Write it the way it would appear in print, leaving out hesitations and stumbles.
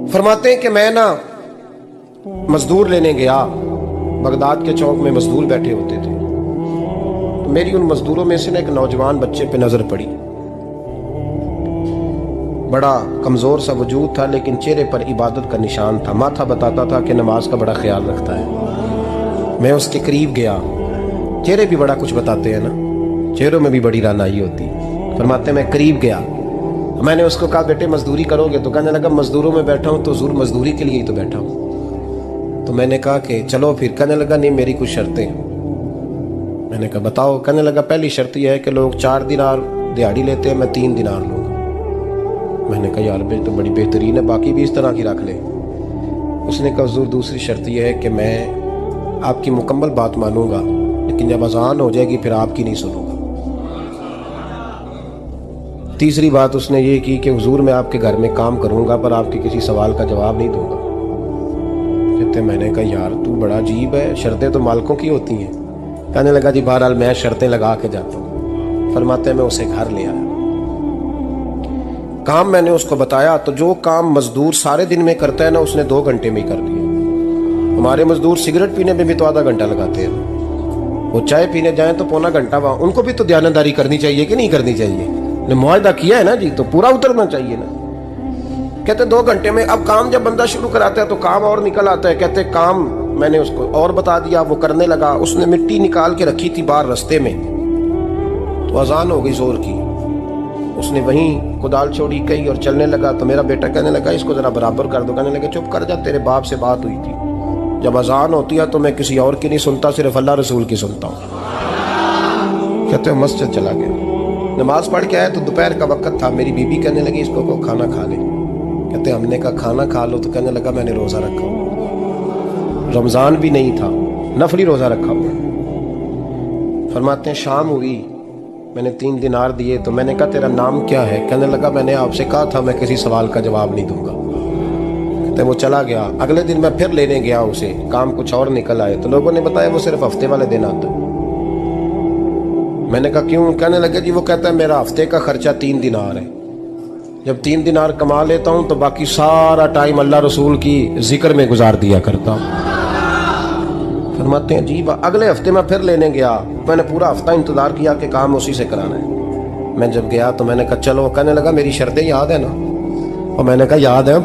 फरमाते हैं कि मैं ना मजदूर लेने गया, बगदाद के चौक में मजदूर बैठे होते थे। तो मेरी उन मजदूरों में से ना एक नौजवान बच्चे पे नजर पड़ी। बड़ा कमजोर सा वजूद था, लेकिन चेहरे पर इबादत का निशान था। माथा बताता था कि नमाज का बड़ा ख्याल रखता है। मैं उसके करीब गया। चेहरे भी बड़ा कुछ बताते हैं ना, चेहरों में भी बड़ी रानाई होती है। फरमाते मैं करीब गया, मैंने उसको कहा बेटे मजदूरी करोगे? तो कहने लगा मजदूरों में बैठा हूँ तो जरूर मजदूरी के लिए ही तो बैठा हूँ। तो मैंने कहा कि चलो फिर। कहने लगा नहीं, मेरी कुछ शर्तें। मैंने कहा बताओ? कहने लगा पहली शर्त यह है कि लोग 4 दिनार दिहाड़ी लेते हैं, मैं 3 दिनार लूँगा। मैंने कहा यार भाई तो बड़ी बेहतरीन है, बाकी भी इस तरह की रख ले। उसने कहा हुजूर दूसरी शर्त यह है कि मैं आपकी मुकम्मल बात मानूंगा, लेकिन जब अजान हो जाएगी फिर आपकी नहीं सुनूंगा। तीसरी बात उसने ये की कि हुजूर मैं आपके घर में काम करूंगा पर आपके किसी सवाल का जवाब नहीं दूंगा। कहते मैंने कहा यार तू बड़ा अजीब है, शर्तें तो मालिकों की होती हैं। कहने लगा जी बहरहाल मैं शर्तें लगा के जाता हूँ। फरमाते मैं उसे घर ले आया। काम मैंने उसको बताया तो जो काम मजदूर सारे दिन में करता है ना, उसने 2 घंटे में ही कर दिया। हमारे मजदूर सिगरेट पीने में भी तो आधा घंटा लगाते हैं, वो चाय पीने जाए तो पौना घंटा। वहाँ उनको भी तो दयानतदारी करनी चाहिए कि नहीं करनी चाहिए? ने मुआहदा किया है ना जी, तो पूरा उतरना चाहिए ना। कहते 2 घंटे में। अब काम जब बंदा शुरू कराता है तो काम और निकल आता है। कहते काम मैंने उसको और बता दिया, वो करने लगा। उसने मिट्टी निकाल के रखी थी बाहर रास्ते में, तो अजान हो गई जोर की। उसने वहीं कुदाल छोड़ी कही और चलने लगा। तो मेरा बेटा कहने लगा इसको जरा बराबर कर दो। कहने लगे चुप कर जा, तेरे बाप से बात हुई थी। जब अजान होती है तो मैं किसी और की नहीं सुनता, सिर्फ अल्लाह रसूल की सुनता हूँ। कहते मस्जिद चला गया, नमाज पढ़ के आया तो दोपहर का वक्त था। मेरी बीबी कहने लगी इसको को खाना खा ले। कहते हमने कहा खाना खा लो। तो कहने लगा मैंने रोज़ा रखा, रमज़ान भी नहीं था, नफली रोज़ा रखा हुआ। फरमाते हैं शाम हुई, मैंने 3 दिनार दिए। तो मैंने कहा तेरा नाम क्या है? कहने लगा मैंने आपसे कहा था मैं किसी सवाल का जवाब नहीं दूंगा। कहते वो चला गया। अगले दिन मैं फिर लेने गया उसे, काम कुछ और निकल आए। तो लोगों ने बताया वो सिर्फ हफ्ते वाले दिन आता है। मैंने कहा क्यों? कहने लगे जी वो कहता है मेरा हफ्ते का खर्चा 3 दिनार है। जब 3 दिनार कमा लेता हूँ तो बाकी सारा टाइम अल्लाह रसूल की जिक्र में गुजार दिया करता हूँ। फरमाते हैं अजीब। अगले हफ्ते मैं फिर लेने गया। मैंने पूरा हफ्ता इंतजार किया कि काम उसी से कराना है। मैं जब गया तो मैंने कहा चलो। कहने लगा मेरी शर्तें याद है ना? और मैंने कहा याद है।